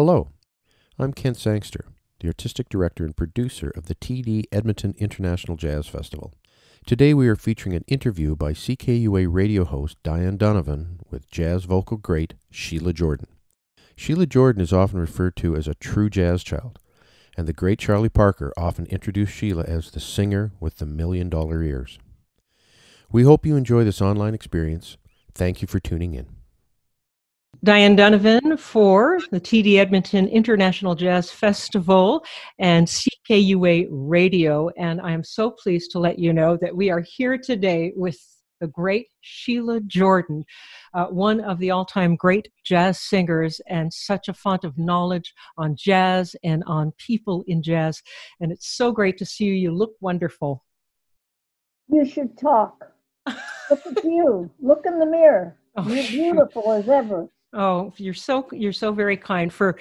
Hello, I'm Kent Sangster, the Artistic Director and Producer of the TD Edmonton International Jazz Festival. Today we are featuring an interview by CKUA radio host Dianne Donovan with jazz vocal great Sheila Jordan. Sheila Jordan is often referred to as a true jazz child, and the great Charlie Parker often introduced Sheila as the singer with the $1,000,000 ears. We hope you enjoy this online experience. Thank you for tuning in. Dianne Donovan for the TD Edmonton International Jazz Festival and CKUA Radio. And I am so pleased to let you know that we are here today with the great Sheila Jordan, one of the all-time great jazz singers and such a font of knowledge on jazz and on people in jazz. And it's so great to see you. You look wonderful. You should talk. Look at you. Look in the mirror. Oh, you're beautiful as ever. Oh, you're so very kind. For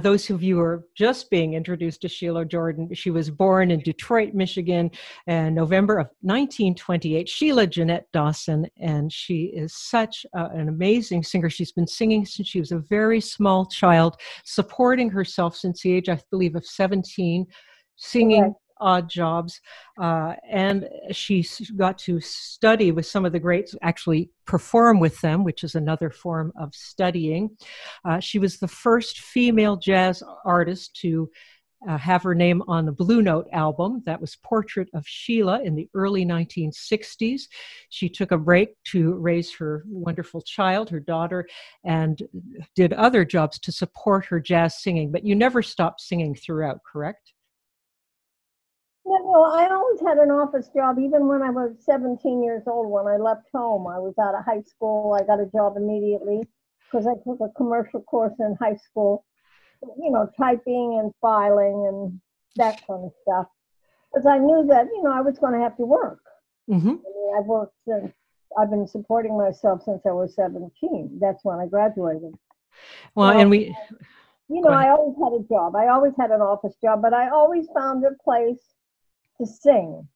those of you who are just being introduced to Sheila Jordan, she was born in Detroit, Michigan, in November of 1928. Sheila Jeanette Dawson, and she is such an amazing singer. She's been singing since she was a very small child, supporting herself since the age, I believe, of 17, singing. Correct. Odd jobs, and she got to study with some of the greats, actually perform with them, which is another form of studying. She was the first female jazz artist to have her name on the Blue Note album. That was Portrait of Sheila in the early 1960s. She took a break to raise her wonderful child, her daughter, and did other jobs to support her jazz singing. But you never stopped singing throughout, correct? No, I always had an office job, even when I was 17 years old. When I left home, I was out of high school. I got a job immediately because I took a commercial course in high school, typing and filing and that kind of stuff. Because I knew that, I was going to have to work. Mm-hmm. I mean, I've been supporting myself since I was 17. That's when I graduated. Well, and we... I always had a job. I always had an office job, but I always found a place to sing,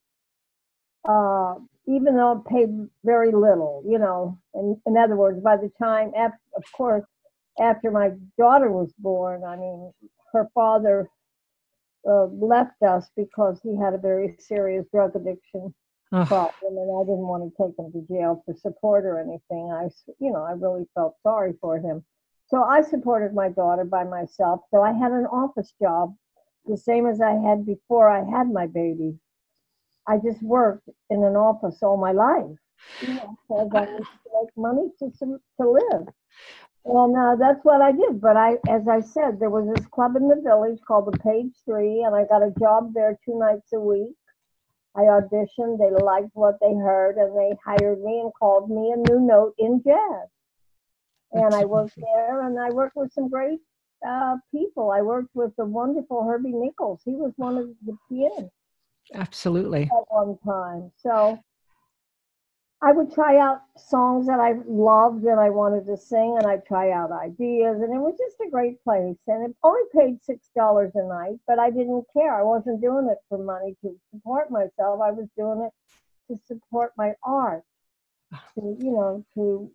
even though it paid very little, in other words, by the time, after my daughter was born, I mean, her father left us because he had a very serious drug addiction problem, and I didn't want to take him to jail for support or anything. I really felt sorry for him. So I supported my daughter by myself. So I had an office job, the same as I had before I had my baby. I just worked in an office all my life, because I needed to make money to live. And that's what I did. But as I said, there was this club in the village called the Page 3, and I got a job there 2 nights a week. I auditioned, they liked what they heard, and they hired me and called me a new note in jazz. And I worked there, and I worked with some great people. I worked with the wonderful Herbie Nichols. He was one of the pianists. Absolutely. At one time. So I would try out songs that I loved and I wanted to sing, and I'd try out ideas, and it was just a great place. And it only paid $6 a night, but I didn't care. I wasn't doing it for money to support myself. I was doing it to support my art, to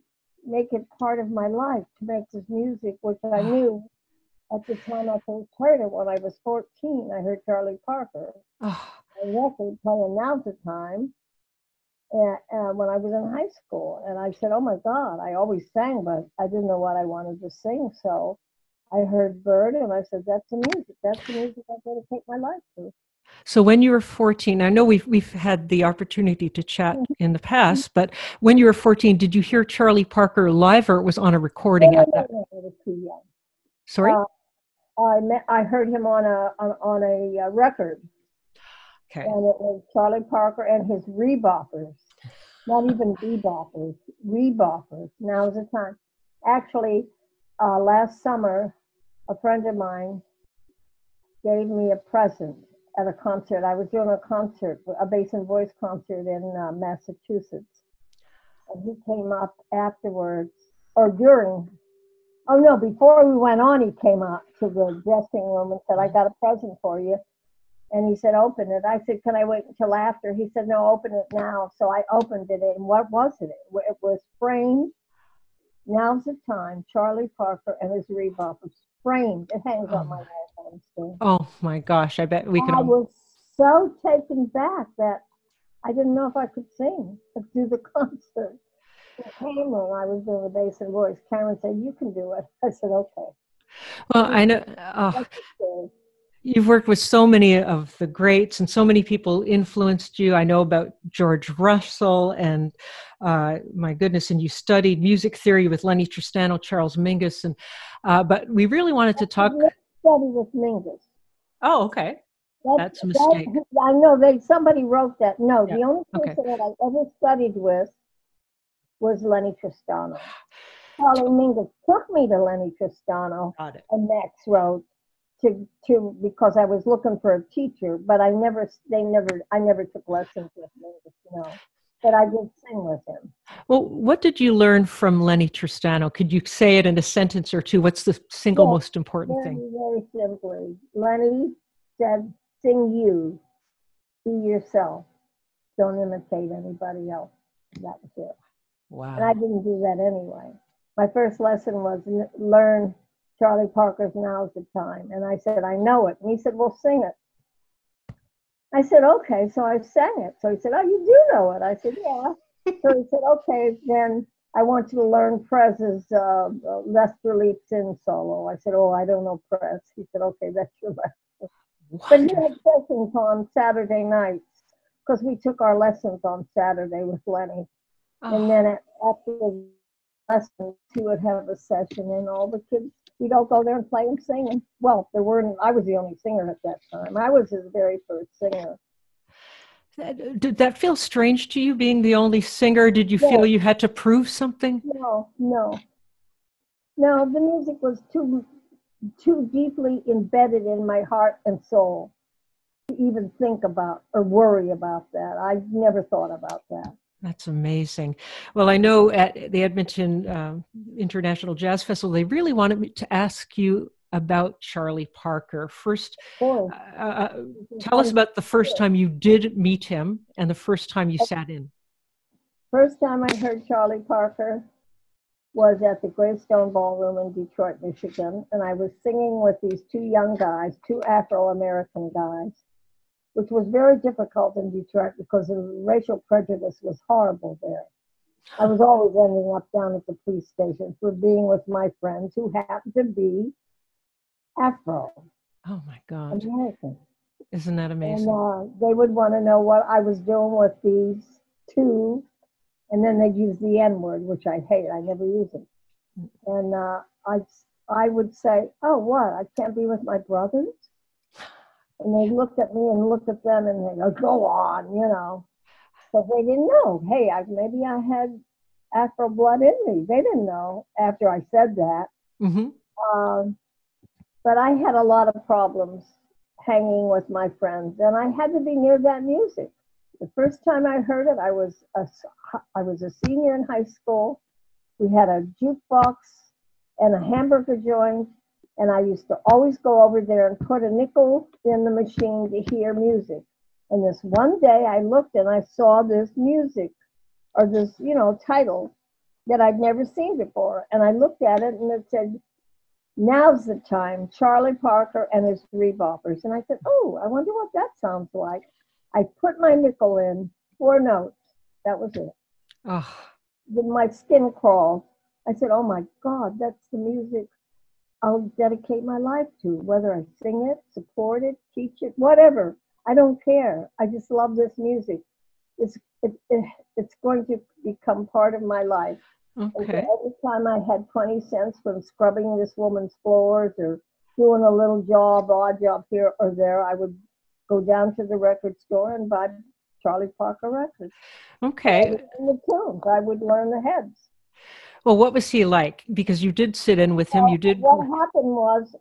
make it part of my life, to make this music, which I knew at the time I first heard it. When I was 14, I heard Charlie Parker, a record playing Now's the Time, and when I was in high school. And I said, oh my God, I always sang, but I didn't know what I wanted to sing. So I heard Bird, and I said, that's the music I'm going to take my life to. So when you were 14, I know we've had the opportunity to chat in the past, but when you were 14, did you hear Charlie Parker live, or it was on a recording at that? No, I was too young. Sorry? I heard him on a record. Okay. And it was Charlie Parker and his Reboppers. Not even beboppers, Reboppers. Now's the time. Actually, last summer, a friend of mine gave me a present at a concert. I was doing a concert, a bass and voice concert in Massachusetts. And he came up afterwards, or during, before we went on, he came up to the dressing room and said, I got a present for you. And he said, open it. I said, can I wait until after? He said, no, open it now. So I opened it, and what was it? It was framed, Now's the Time, Charlie Parker and his Reboppers. framed. It hangs Oh on my my, wall still. oh my gosh, I bet we I can. was so taken back that I didn't know if I could sing or do the concert. Cameron, I was doing the bass and voice. Cameron said, "You can do it." I said, "Okay." Well, I know. That's okay. You've worked with so many of the greats, and so many people influenced you. I know about George Russell, and my goodness, and you studied music theory with Lennie Tristano, Charles Mingus, and but we really wanted to talk. Let's study with Mingus. Oh, okay, that's a mistake. I know somebody wrote that. No, Yeah. the only Okay. person that I ever studied with was Lennie Tristano. Charlie Mingus took me to Lennie Tristano Got it. and Max wrote to because I was looking for a teacher, but I never took lessons with Mingus, but I did sing with him. Well, what did you learn from Lennie Tristano? Could you say it in a sentence or two? What's the single most important Very, thing? very simply, Lennie said, "Sing you, be yourself. Don't imitate anybody else." That was it. Wow. And I didn't do that anyway. My first lesson was learn Charlie Parker's "Now's the Time." And I said, "I know it." And he said, "Well, sing it." I said, "Okay." So I sang it. So he said, "Oh, you do know it." I said, "Yeah." So he said, "Okay, then I want you to learn Prez's Lester Leaps In solo." I said, "Oh, I don't know Prez." He said, "Okay, that's your lesson." But he had sessions on Saturday nights because we took our lessons on Saturday with Lennie. And then after the lesson, he would have a session, and all the kids, we'd all go there and play and sing. And, well, I was the only singer at that time. I was his very first singer. Did that feel strange to you, being the only singer? Did you feel you had to prove something? No. The music was too deeply embedded in my heart and soul to even think about or worry about that. I never thought about that. That's amazing. Well, I know at the Edmonton International Jazz Festival, they really wanted me to ask you about Charlie Parker. First, tell us about the first time you did meet him and the first time you sat in. First time I heard Charlie Parker was at the Greystone Ballroom in Detroit, Michigan, and I was singing with these two young guys, two Afro-American guys, which was very difficult in Detroit because the racial prejudice was horrible there. I was always ending up down at the police station for being with my friends who happened to be Afro. Oh my God. American. Isn't that amazing? And they would want to know what I was doing with these two, and then they'd use the N-word, which I hate. I never use it. And I would say, "Oh, what? I can't be with my brothers?" And they looked at me and looked at them and they go, "Go on," But they didn't know. Hey, maybe I had Afro blood in me. They didn't know after I said that. Mm-hmm. But I had a lot of problems hanging with my friends, and I had to be near that music. The first time I heard it, I was a senior in high school. We had a jukebox and a hamburger joint. And I used to always go over there and put a nickel in the machine to hear music. And this one day I looked and I saw this music or this, title that I'd never seen before. And I looked at it and it said, "Now's the Time, Charlie Parker and his Reboppers." And I said, "Oh, I wonder what that sounds like." I put my nickel in, 4 notes. That was it. Oh. Then my skin crawled. I said, "Oh my God, that's the music I'll dedicate my life to, whether I sing it, support it, teach it, whatever. I don't care. I just love this music. It's going to become part of my life." Okay. So every time I had 20 cents from scrubbing this woman's floors or doing a little odd job here or there, I would go down to the record store and buy Charlie Parker records. Okay. And the tunes, I would learn the heads. Well, what was he like? Because you did sit in with him. You did. What happened was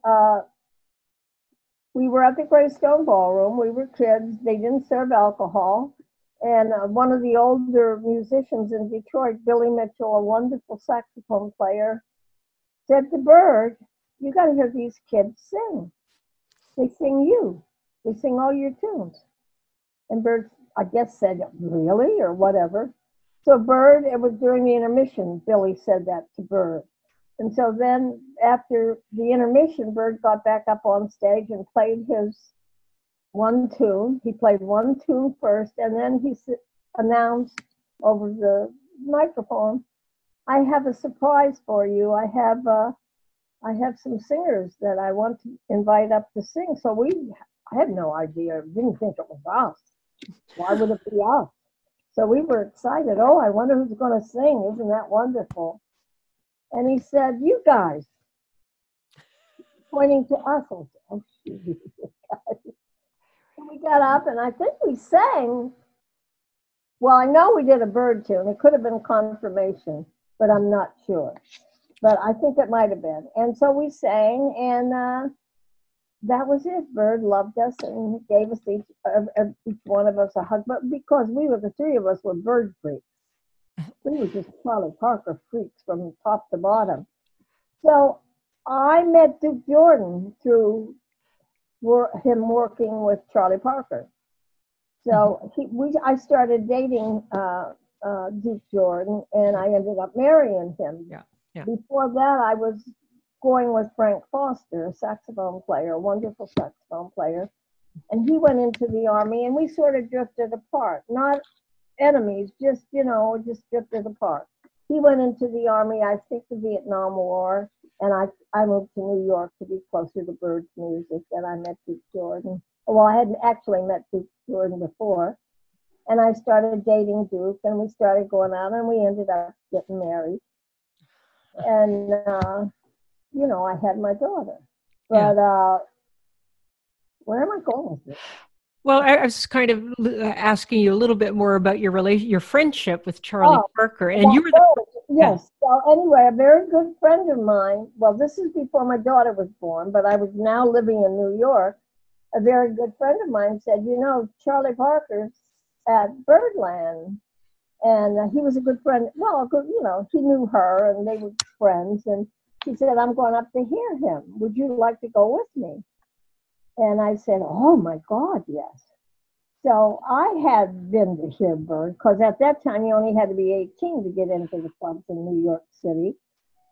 we were at the Greystone Ballroom. We were kids. They didn't serve alcohol. And one of the older musicians in Detroit, Billy Mitchell, a wonderful saxophone player, said to Bird, "You got to hear these kids sing. They sing you. They sing all your tunes." And Bird, I guess, said, "Really?" or whatever. So Bird, it was during the intermission, Billy said that to Bird. And so then after the intermission, Bird got back up on stage and played his one tune. He played one tune first, and then he announced over the microphone, "I have a surprise for you. I have some singers that I want to invite up to sing." So I had no idea. Didn't think it was us. Why would it be us? So we were excited. Oh, I wonder who's going to sing. Isn't that wonderful? And he said, "You guys," pointing to us. I said, "Oh, shoot." And we got up, and I think we sang. Well, I know we did a Bird tune. It could have been Confirmation, but I'm not sure. But I think it might have been. And so we sang, and that was it. Bird loved us and gave us each one of us a hug. But because the three of us were Bird freaks. We were just Charlie Parker freaks from top to bottom. So I met Duke Jordan through him working with Charlie Parker. So I started dating Duke Jordan, and I ended up marrying him. Yeah, yeah. Before that, I was going with Frank Foster, a saxophone player, a wonderful saxophone player. And he went into the Army, and we sort of drifted apart. Not enemies, just drifted apart. He went into the Army, I think the Vietnam War, and I moved to New York to be closer to Bird's music, and I met Duke Jordan. Well, I hadn't actually met Duke Jordan before. And I started dating Duke, and we started going out, and we ended up getting married. And, I had my daughter. But where am I going with this? Well, I was kind of asking you a little bit more about your friendship with Charlie Parker. And you were Yes. So anyway, a very good friend of mine, well, this is before my daughter was born, but I was now living in New York. A very good friend of mine said, Charlie Parker's at Birdland. And he was a good friend. Well, he knew her, and they were friends. And she said, "I'm going up to hear him. Would you like to go with me?" And I said, "Oh, my God, yes." So I had been to hear Bird, because at that time you only had to be 18 to get into the clubs in New York City.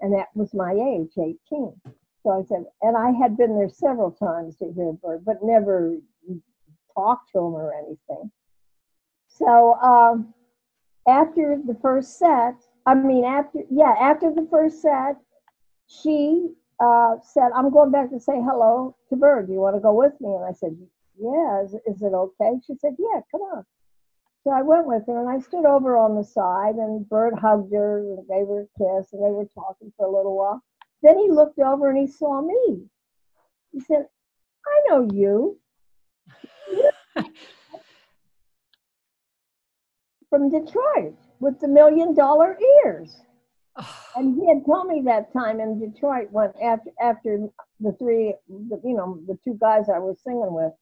And that was my age, 18. So I said, and I had been there several times to hear Bird, but never talked to him or anything. So after the first set, after the first set, she said, "I'm going back to say hello to Bird. Do you want to go with me?" And I said, "Yeah, is it okay?" She said, "Yeah, come on." So I went with her, and I stood over on the side, and Bird hugged her, and gave her a kiss, and they were talking for a little while. Then he looked over, and he saw me. He said, "I know you. From Detroit with the $1 million ears." And he had told me that time in Detroit, when after the two guys I was singing with,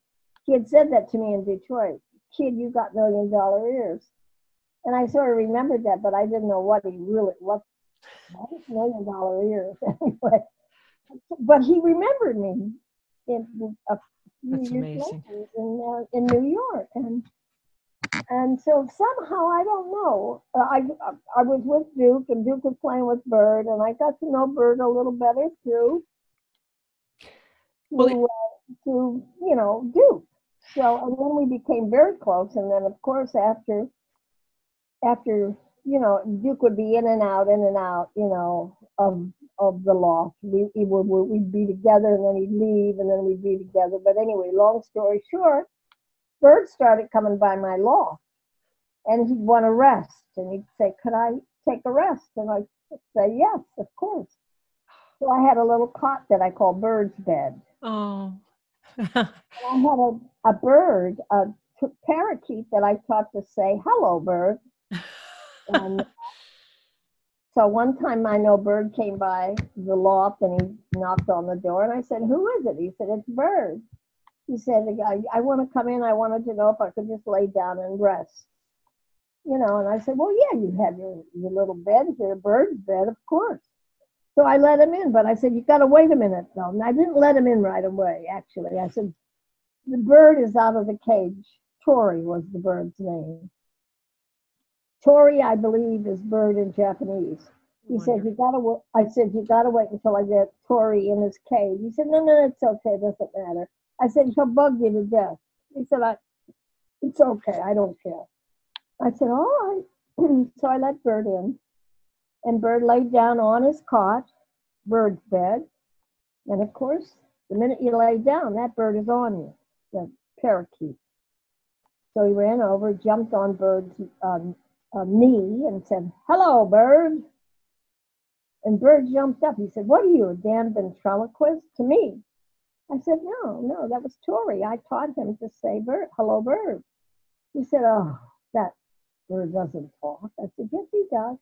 he had said that to me in Detroit. "Kid, you got $1 million ears." And I sort of remembered that, but I didn't know what $1 million ears anyway. But he remembered me a few years later in New York, and so somehow, I don't know, I was with Duke, and Duke was playing with Bird, and I got to know Bird a little better through Duke. So, and then we became very close, and then of course after Duke would be in and out, of the loft. We'd be together, and then he'd leave, and then we'd be together. But anyway, long story short, Bird started coming by my loft, and he'd want to rest, and he'd say, "Could I take a rest?" And I'd say, "Yes, of course." So I had a little cot that I call Bird's bed. Oh. And I had a bird, a parakeet that I taught to say, "Hello, Bird." And so one time I know Bird came by the loft, and he knocked on the door, and I said, "Who is it?" He said, "It's Bird." He said, I want to come in. I wanted to know if I could just lay down and rest. And I said, "Well, yeah, you have your little bed here, Bird's bed, of course." So I let him in, but I said, "You got to wait a minute, though." And I didn't let him in right away, actually. I said, "The bird is out of the cage." Tori was the bird's name. Tori, I believe, is bird in Japanese. He said, I said, you gotta wait until I get Tori in his cage. He said, no, it's okay, it doesn't matter. I said, he'll bug you to death. He said, it's okay, I don't care. I said, all right. So I let Bird in, and Bird laid down on his cot, Bird's bed, and of course, the minute you lay down, that bird is on you, the parakeet. So he ran over, jumped on Bird's knee and said, hello, Bird. And Bird jumped up. He said, what are you, a damn ventriloquist? To me. I said, no, that was Tori. I taught him to say, Bird, hello, Bird. He said, oh, that bird doesn't talk. I said, yes, he does.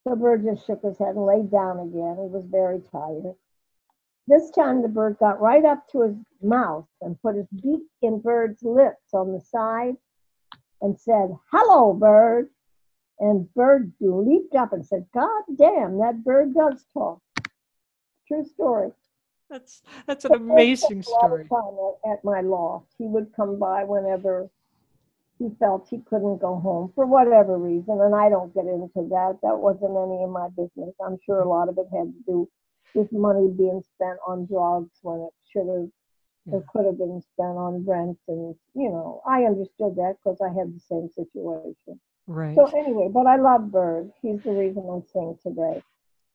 So Bird just shook his head and laid down again. He was very tired. This time the bird got right up to his mouth and put his beak in Bird's lips on the side and said, hello, Bird. And Bird leaped up and said, God damn, that bird does talk. True story. That's an amazing story. A lot of time at my loft. He would come by whenever he felt he couldn't go home for whatever reason, and I don't get into that. That wasn't any of my business. I'm sure a lot of it had to do with money being spent on drugs when it should have or could have been spent on rent, and I understood that because I had the same situation. Right. So anyway, but I love Bird. He's the reason I sing today.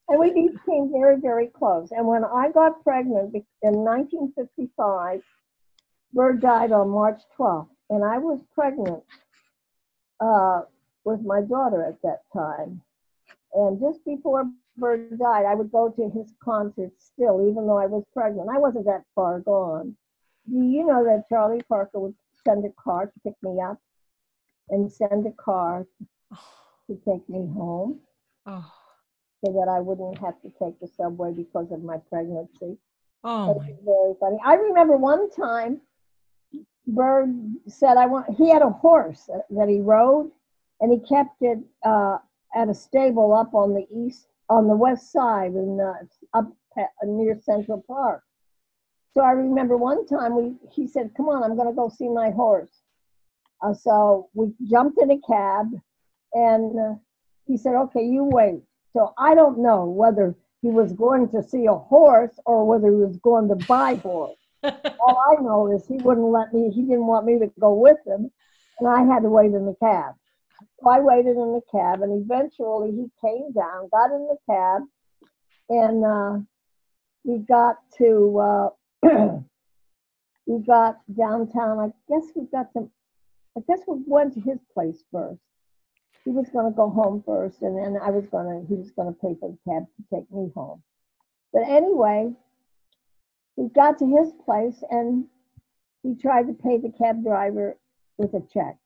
And we became very, very close. And when I got pregnant in 1955, Bird died on March 12th. And I was pregnant with my daughter at that time. And just before Bird died, I would go to his concerts still, even though I was pregnant. I wasn't that far gone. Do you know that Charlie Parker would send a car to pick me up and send a car to take me home so that I wouldn't have to take the subway because of my pregnancy? Oh, it was very funny. I remember one time Bird said he had a horse that he rode, and he kept it at a stable up on the west side and up near Central Park. So I remember one time he said, come on, I'm going to go see my horse. So we jumped in a cab, and he said, okay, you wait. So I don't know whether he was going to see a horse or whether he was going to buy horse. All I know is he didn't want me to go with him, and I had to wait in the cab. So I waited in the cab, and eventually he came down, got in the cab, and we got to, we got downtown. I guess we went to his place first. He was going to go home first, and then he was going to pay for the cab to take me home. But anyway, we got to his place, and he tried to pay the cab driver with a check.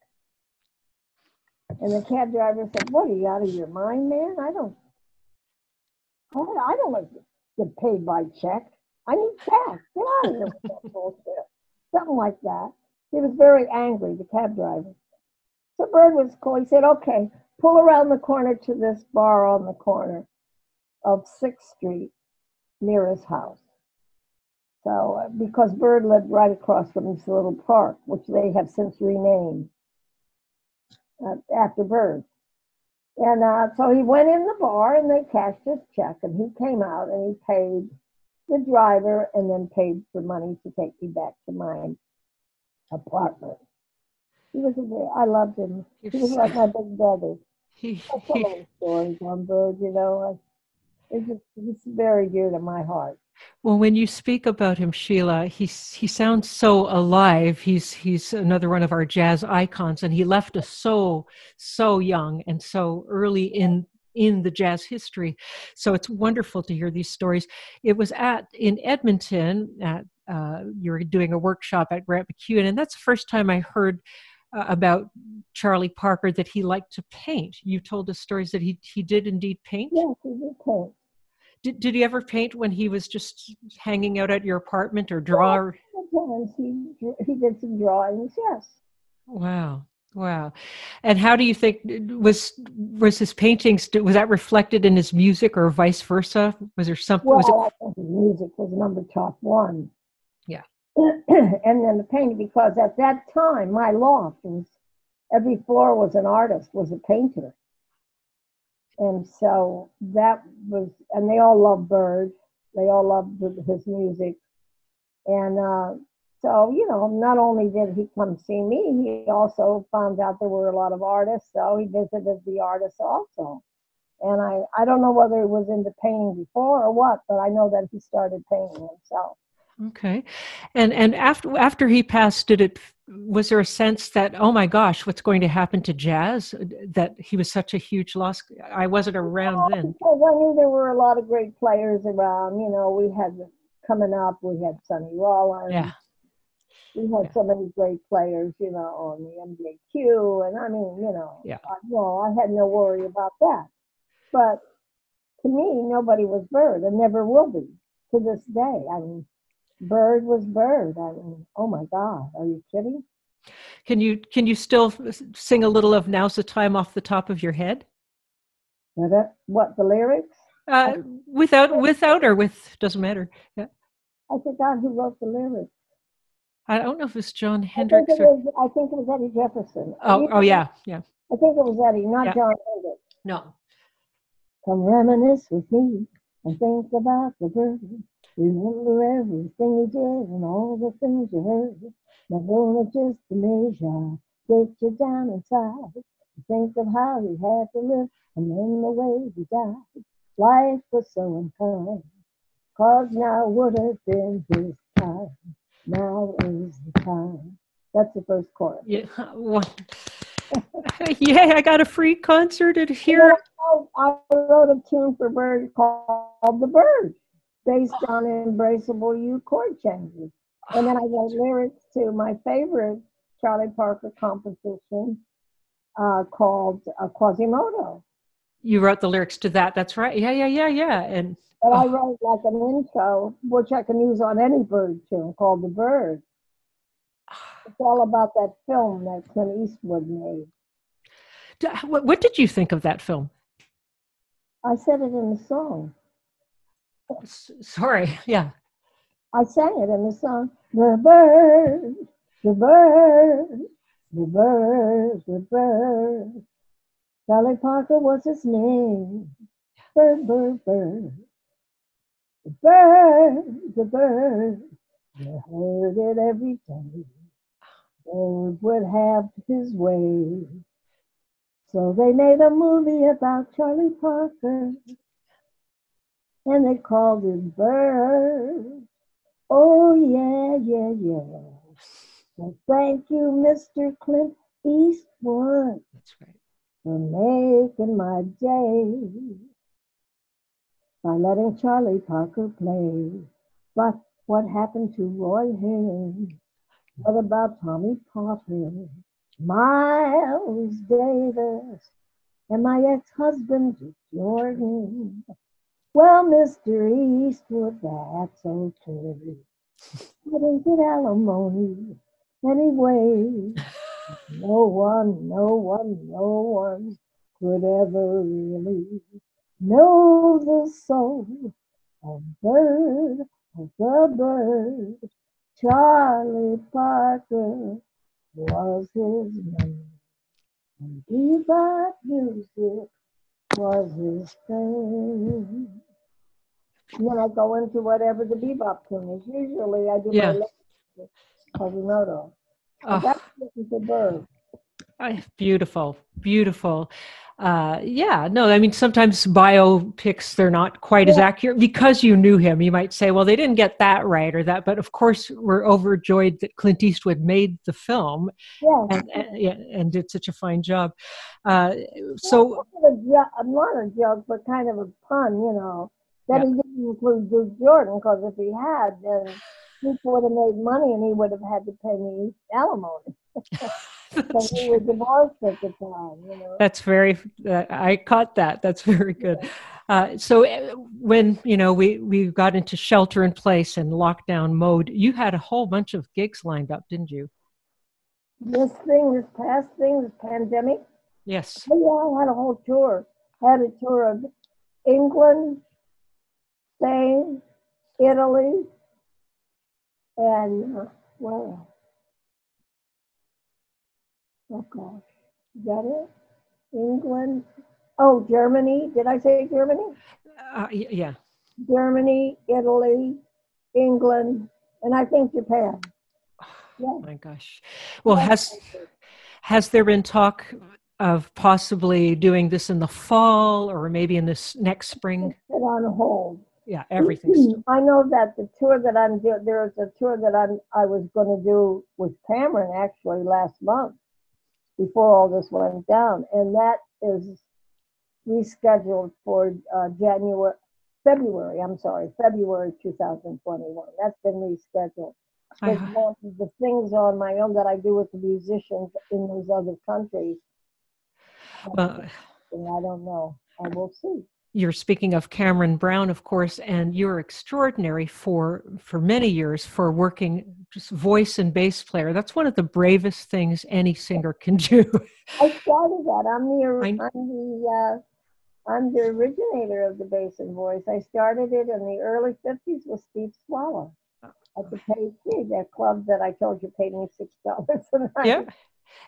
And the cab driver said, what, are you out of your mind, man? I don't like to get paid by check. I need cash. Get out of here with that bullshit. Something like that. He was very angry, the cab driver. So Bird was cool. He said, okay, pull around the corner to this bar on the corner of 6th Street near his house. So, because Bird lived right across from this little park, which they have since renamed after Bird. And so he went in the bar, and they cashed his check, and he came out, and he paid the driver and then paid for money to take me back to my apartment. I loved him. He was like my big brother. That's a little stories on Bird, It's very dear to my heart. Well, when you speak about him, Sheila, he sounds so alive. He's another one of our jazz icons, and he left us so young and so early in the jazz history. So it's wonderful to hear these stories. It was in Edmonton you were doing a workshop at Grant MacEwan, and that's the first time I heard about Charlie Parker, that he liked to paint. You told us stories that he did indeed paint? Yes, he did paint. Did he ever paint when he was just hanging out at your apartment or draw? Sometimes he did some drawings, yes. Wow. And how do you think, was his paintings, was that reflected in his music or vice versa? Was there something? Well, I think his music was number top one. Yeah. And then the painting, because at that time, my loft was, every floor was an artist, was a painter. And so that was, and they all loved Bird. They all loved his music. And so, you know, not only did he come see me, he also found out there were a lot of artists. So he visited the artists also. And I don't know whether he was into painting before or what, but I know that he started painting himself. Okay. And after he passed, was there a sense that, oh my gosh, what's going to happen to jazz? That he was such a huge loss? I wasn't around then. Because I knew there were a lot of great players around. You know, we had coming up, we had Sonny Rollins. Yeah. We had so many great players, you know, on the MJQ. And I mean, you know, Yeah. I had no worry about that. But to me, nobody was Bird and never will be to this day. I mean, Bird was Bird. I mean, oh my God, are you kidding? Can you still sing a little of "Now's the Time" off the top of your head? What, the lyrics? Without or with, doesn't matter. Yeah. I forgot who wrote the lyrics. I don't know if it's John Hendricks or. I think it was Eddie Jefferson. Oh yeah. I think it was Eddie, not John Hendricks. No. Come reminisce with me and think about the bird. Remember everything he did and all the things you heard. Now don't it just amaze ya, get you down inside. Think of how he had to live and then the way he died. Life was so unkind, 'cause now would have been his time. Now is the time. That's the first chorus. Yeah. Well, yeah, I got a free concert at here. I wrote a tune for Bird called "The Bird," based on embraceable U chord changes. And then I wrote lyrics to my favorite Charlie Parker composition called Quasimodo. You wrote the lyrics to that. That's right. Yeah. And I wrote like an intro, which I can use on any Bird tune, called "The Bird." It's all about that film that Clint Eastwood made. What did you think of that film? I said it in the song. Sorry. Yeah. I sang it in the song. The bird, the bird, the bird, the bird. Charlie Parker was his name. Bird, bird, bird. The bird, the bird. You heard it every day. Bird would have his way. So they made a movie about Charlie Parker. And they called it Bird. Oh, yeah. So thank you, Mr. Clint Eastwood. That's right. For making my day by letting Charlie Parker play. But what happened to Roy Haynes? What about Tommy Potter, Miles Davis, and my ex-husband, Jordan? Well, Mr. Eastwood, that's okay. I didn't get alimony anyway. No one could ever really know the soul of Bird, of the Bird. Charlie Parker was his name, and bebop music was his thing. Then I go into whatever the bebop tune is. Usually I do my lyrics with Quasimodo. That's the Bird. Beautiful. No, I mean, sometimes biopics, they're not quite as accurate because you knew him. You might say, well, they didn't get that right or that, but of course we're overjoyed that Clint Eastwood made the film and did such a fine job. So not a joke, but kind of a pun, you know, that he didn't include Duke Jordan, because if he had, then Duke would have made money and he would have had to pay me alimony. Because we were divorced at the time, you know. That's very, I caught that. That's very good. So when, you know, we got into shelter in place and lockdown mode, you had a whole bunch of gigs lined up, didn't you? This past thing, this pandemic. Yes. Oh, yeah, I had a whole tour. I had a tour of England, Spain, Italy, and, oh gosh, is that it? England, Oh, Germany. Did I say Germany? Yeah. Germany, Italy, England, and I think Japan. Yeah. Oh my gosh. Well, has there been talk of possibly doing this in the fall or maybe in this next spring? Put on hold. Yeah, everything's. I know that the tour that I'm doing, there's a tour that I was going to do with Cameron actually last month before all this went down, and that is rescheduled for February 2021. That's been rescheduled. Because the things on my own that I do with the musicians in those other countries, and I don't know. I will see. You're speaking of Cameron Brown, of course, and you're extraordinary for many years for working just voice and bass player. That's one of the bravest things any singer can do. I started that. I'm the originator of the bass and voice. I started it in the early 50s with Steve Swallow at the Page Tree, that club that I told you paid me $6 a night. Yeah.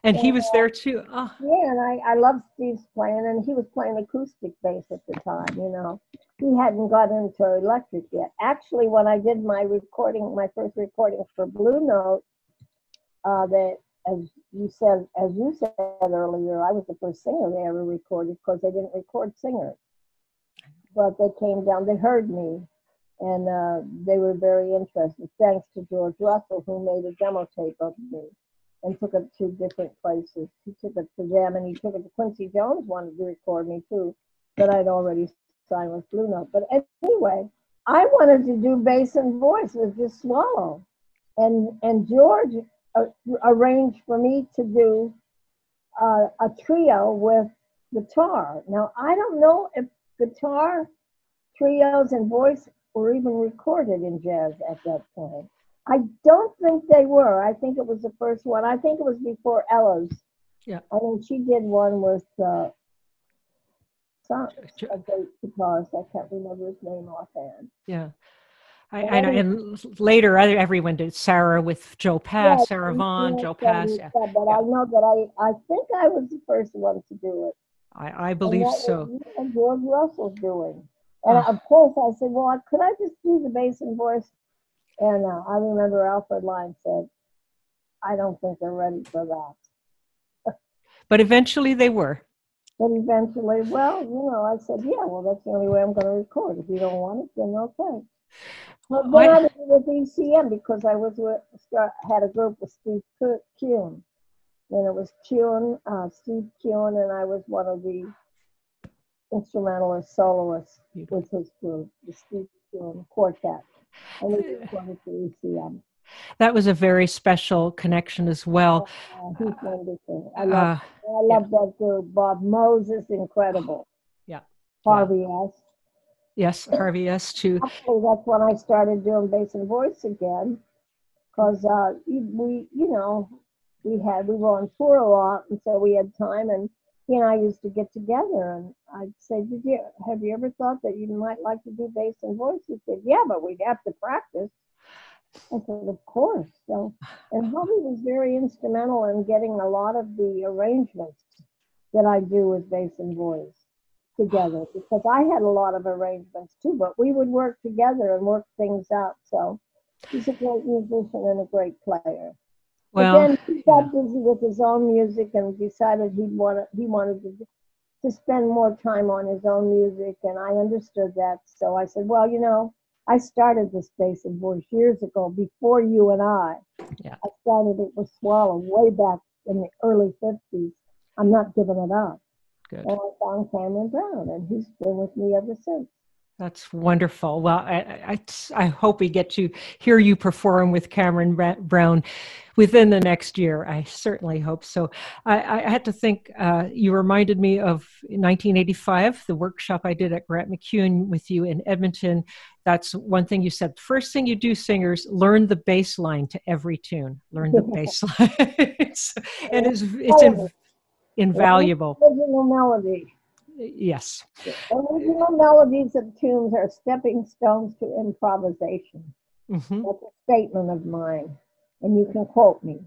And he was there too. Oh. Yeah, and I loved Steve's playing, and he was playing acoustic bass at the time, you know. He hadn't got into electric yet. Actually, when I did my first recording for Blue Note, that as you said earlier, I was the first singer they ever recorded because they didn't record singers. But they came down, they heard me, and they were very interested, thanks to George Russell, who made a demo tape of me and took it to different places. He took it to them, and he took it to Quincy Jones, wanted to record me too, but I'd already signed with Blue Note. But anyway, I wanted to do bass and voice with just Swallow. And George arranged for me to do a trio with guitar. Now, I don't know if guitar, trios, and voice were even recorded in jazz at that point. I don't think they were. I think it was the first one. I think it was before Ella's. Yeah. I mean, she did one with a great guitarist. I can't remember his name offhand. Yeah. I know. And later, everyone did. Sarah with Joe Pass, yeah, Sarah Vaughan, Joe Pass. Yeah. But yeah. I know that I think I was the first one to do it. I believe so. And George Russell's doing. And of course, I said, well, could I just do the bass and voice? And I remember Alfred Lyne said, I don't think they're ready for that. But eventually they were. But eventually, well, you know, I said, yeah, well, that's the only way I'm going to record. If you don't want it, then okay. But then I was with ECM because I had a group with Steve Kuhn. And it was Steve Kuhn, and I was one of the instrumentalist soloists with his group, the Steve Kuhn Quartet. And we recorded for ECM. That was a very special connection as well. He's wonderful. I love that group. Bob Moses, incredible. Yeah. Harvey S. Yes, Harvey S. too. Actually, that's when I started doing bass and voice again, because we were on tour a lot, and so we had time, and he and I used to get together, and I'd say, have you ever thought that you might like to do bass and voice? He said, yeah, but we'd have to practice. I said, of course. So, and Harvey was very instrumental in getting a lot of the arrangements that I do with bass and voice together, because I had a lot of arrangements too, but we would work together and work things out. So he's a great musician and a great player. Well, but then he got busy with his own music and decided he wanted to spend more time on his own music, and I understood that. So I said, well, you know, I started this bass and voice years ago, before you and I. Yeah. I started it with Swallow way back in the early 50s. I'm not giving it up. Good. And I found Cameron Brown, and he's been with me ever since. That's wonderful. Well, I hope we get to hear you perform with Cameron Brown within the next year. I certainly hope so. I had to think, you reminded me of 1985, the workshop I did at Grant McCune with you in Edmonton. That's one thing you said. First thing you do, singers, learn the bass line to every tune. Learn the bass line. It's invaluable. Original melody. Yes. Original melodies of tunes are stepping stones to improvisation. Mm-hmm. That's a statement of mine, and you can quote me.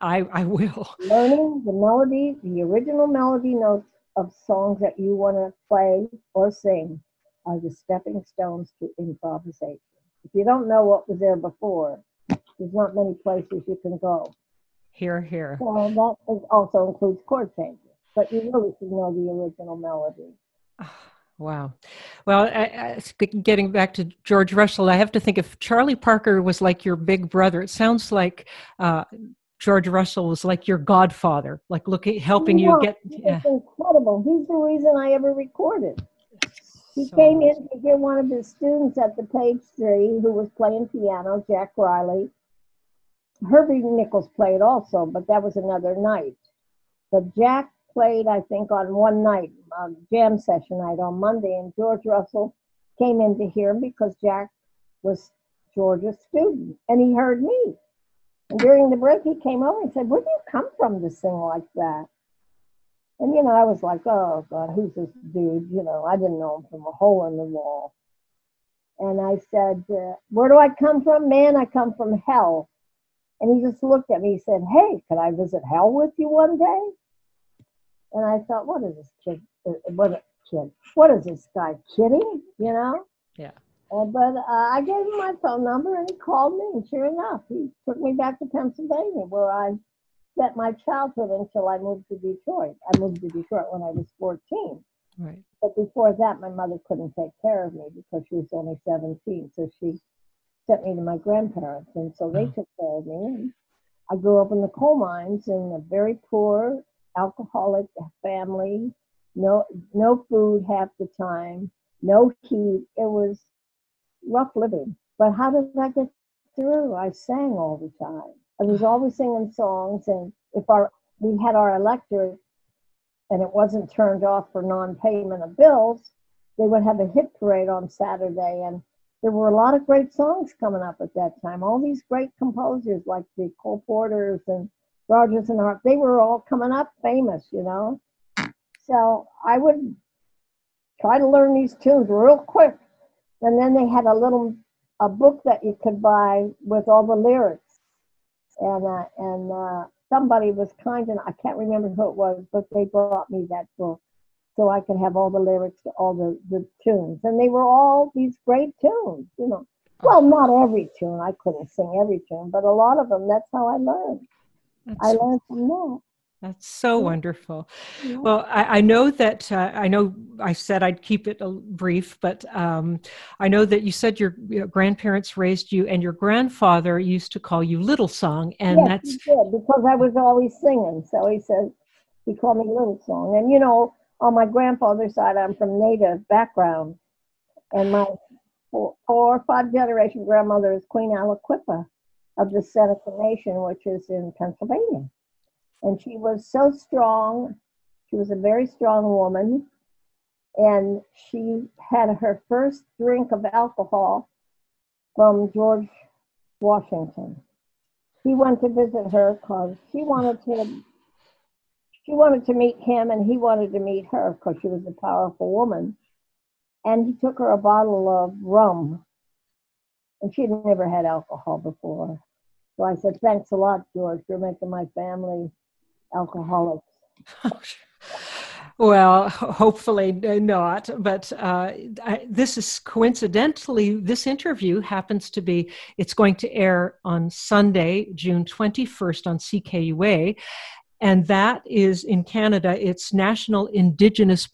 I will. Learning the melody, the original melody notes of songs that you want to play or sing are the stepping stones to improvisation. If you don't know what was there before, there's not many places you can go. Hear, hear. So that also includes chord changes, but you really should know the original melody. Wow. Well, getting back to George Russell, I have to think if Charlie Parker was like your big brother, it sounds like George Russell was like your godfather, like helping you get. It's incredible. He's the reason I ever recorded. He came in to hear one of his students at the Page 3 who was playing piano, Jack Riley. Herbie Nichols played also, but that was another night. But Jack played, I think, on one night, a jam session night on Monday, and George Russell came in to hear him because Jack was George's student, and he heard me. And during the break, he came over and said, "Where do you come from to sing like that?" And, you know, I was like, oh, God, who's this dude? You know, I didn't know him from a hole in the wall. And I said, where do I come from? Man, I come from hell. And he just looked at me. He said, hey, could I visit hell with you one day? And I thought, what is this kid? What is this guy kidding? You know? Yeah. But I gave him my phone number, and he called me. And sure enough, he took me back to Pennsylvania, where I spent my childhood until I moved to Detroit. I moved to Detroit when I was 14. Right. But before that, my mother couldn't take care of me because she was only 17. So she sent me to my grandparents, and so they took care of me. And I grew up in the coal mines in a very poor, alcoholic family. No food half the time, no heat. It was rough living. But how did I get through? I sang all the time. I was always singing songs, and if we had our electric and it wasn't turned off for non-payment of bills, they would have a hit parade on Saturday, and there were a lot of great songs coming up at that time. All these great composers like the Cole Porters and Rodgers and Hart, they were all coming up famous, you know. So I would try to learn these tunes real quick, and then they had a book that you could buy with all the lyrics. And somebody was kind enough, I can't remember who it was, but they brought me that book so I could have all the lyrics to all the tunes. And they were all these great tunes, you know. Well, not every tune. I couldn't sing every tune, but a lot of them, that's how I learned. I learned from that. That's so wonderful. Well, I know that, I know I said I'd keep it brief, but I know that you said your grandparents raised you, and your grandfather used to call you Little Song. And yes, that's he did, because I was always singing. So he called me Little Song. And, you know, on my grandfather's side, I'm from Native background. And my 4 or 5 generation grandmother is Queen Aliquippa of the Seneca Nation, which is in Pennsylvania. And she was so strong. She was a very strong woman. And she had her first drink of alcohol from George Washington. He went to visit her because she wanted to meet him, and he wanted to meet her because she was a powerful woman. And he took her a bottle of rum. And she'd never had alcohol before. So I said, thanks a lot, George, for making my family alcoholics. Well, hopefully not, but this is coincidentally, this interview happens to be, it's going to air on Sunday, June 21st on CKUA, and that is in Canada, it's National Indigenous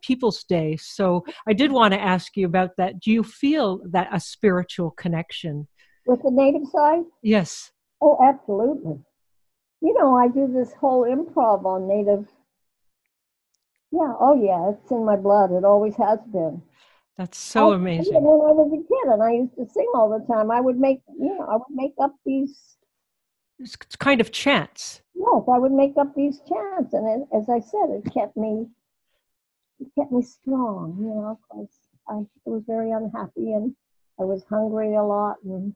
Peoples Day. So I did want to ask you about that. Do you feel that a spiritual connection? With the Native side? Yes. Oh, absolutely. You know, I do this whole improv on Native. Yeah, oh yeah, it's in my blood. It always has been. That's so amazing. When I was a kid and I used to sing all the time, I would make up these. It's kind of chants. Yes, I would make up these chants, and as I said, it kept me strong. You know, because I was very unhappy and I was hungry a lot and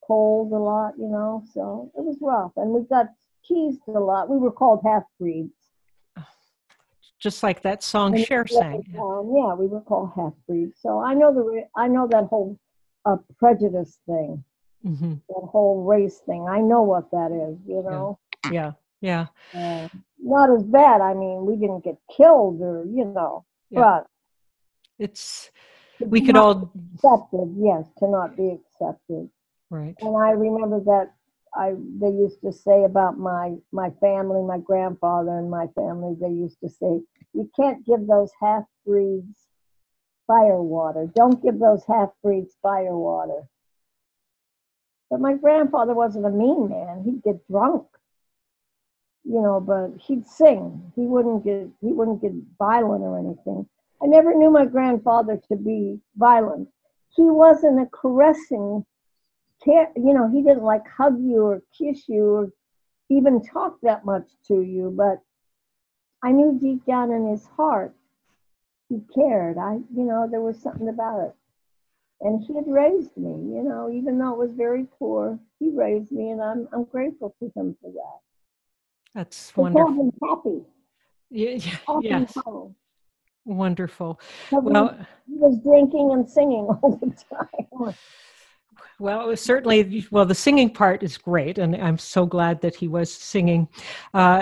cold a lot, you know, so it was rough. And we got teased a lot. We were called half-breeds. Just like that song Cher sang. Yeah, we were called half-breeds. So I know that whole prejudice thing, that whole race thing. I know what that is, you know. Yeah. not as bad. I mean, we didn't get killed or, but we could all accepted, yes, to not be accepted. Right. And I remember that they used to say about my family, my grandfather and my family, they used to say, you can't give those half-breeds fire water. Don't give those half-breeds fire water. But my grandfather wasn't a mean man. He'd get drunk, but he'd sing. He wouldn't get violent or anything. I never knew my grandfather to be violent. He wasn't a caressing, he didn't like hug you or kiss you or even talk that much to you. But I knew deep down in his heart, he cared. There was something about it. And he had raised me, even though it was very poor, he raised me, and I'm grateful to him for that. That's wonderful. Him happy. Happy yes. Home. Wonderful. Well, he was drinking and singing all the time. Well, certainly, the singing part is great, and I'm so glad that he was singing. What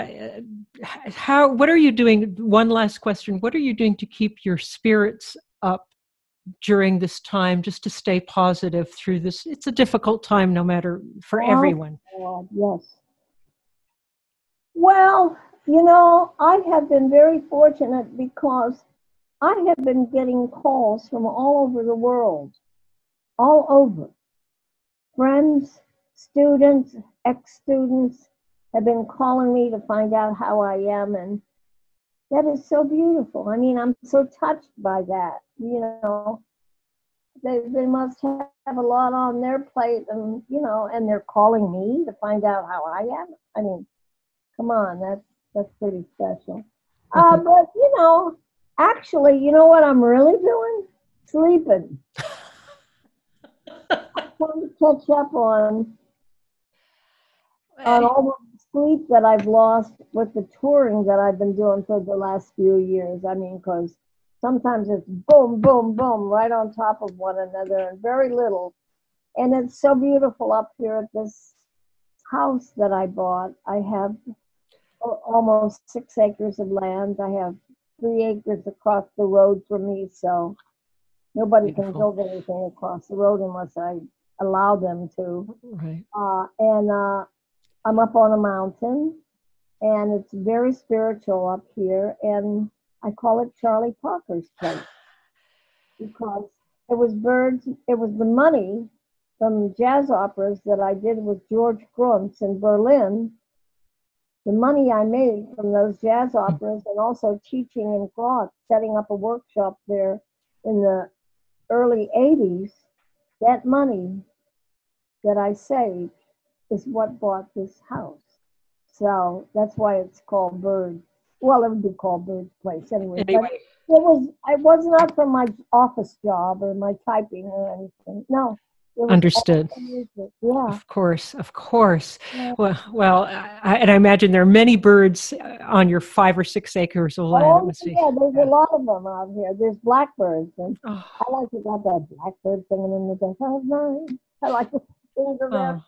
are you doing? One last question. What are you doing to keep your spirits up during this time, just to stay positive through this? It's a difficult time, no matter for everyone. God, yes. Well, I have been very fortunate because I have been getting calls from all over the world, all over. Friends, students, ex-students have been calling me to find out how I am, and that is so beautiful. I mean, I'm so touched by that. They must have a lot on their plate, and and they're calling me to find out how I am. I mean, come on, that's pretty special. But actually, you know what I'm really doing? Sleeping. I'm trying to catch up on all the sleep that I've lost with the touring that I've been doing for the last few years. I mean, because sometimes it's boom, boom, boom, right on top of one another and very little. And it's so beautiful up here at this house that I bought. I have almost 6 acres of land. I have 3 acres across the road from me, so nobody can build anything across the road unless I allow them to. Right. And I'm up on a mountain, and it's very spiritual up here, and I call it Charlie Parker's place because it was the money from jazz operas that I did with George Gruntz in Berlin. The money I made from those jazz operas and also teaching in Graz, setting up a workshop there in the early 80s, that money that I saved is what bought this house. So that's why it's called Bird. Well, it would be called Bird's Place anyway. But it was not from my office job or my typing or anything. No. Understood. Yeah. Of course. Yeah. Well, I imagine there are many birds on your 5 or 6 acres of land. Oh, yeah, there's a lot of them out here. There's blackbirds, and I like to got that blackbird singing in the daytime. I like to sing to them.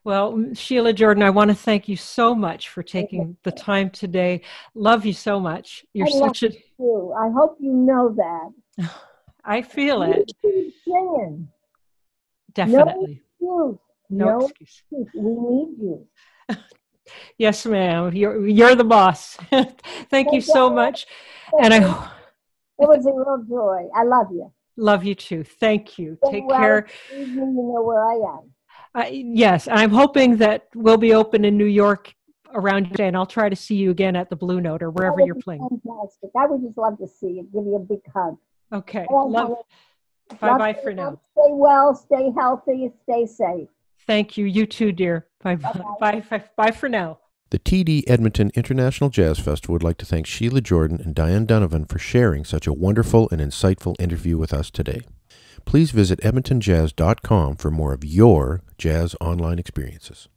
Well, Sheila Jordan, I want to thank you so much for taking the time today. Love you so much. You're such a. You. I hope you know that. I feel it. Keep singing. Definitely. No excuse. We need you. Yes, ma'am. You're the boss. Thank you so much. And it was a real joy. I love you. Love you too. Thank you. Take care. You know where I am. Yes, I'm hoping that we'll be open in New York around your day, and I'll try to see you again at the Blue Note or wherever you're playing. Fantastic. I would just love to see you. Give you a big hug. Okay. Bye-bye for now. Stay well, stay healthy, stay safe. Thank you. You too, dear. Bye-bye. Bye for now. The TD Edmonton International Jazz Festival would like to thank Sheila Jordan and Dianne Donovan for sharing such a wonderful and insightful interview with us today. Please visit edmontonjazz.com for more of your jazz online experiences.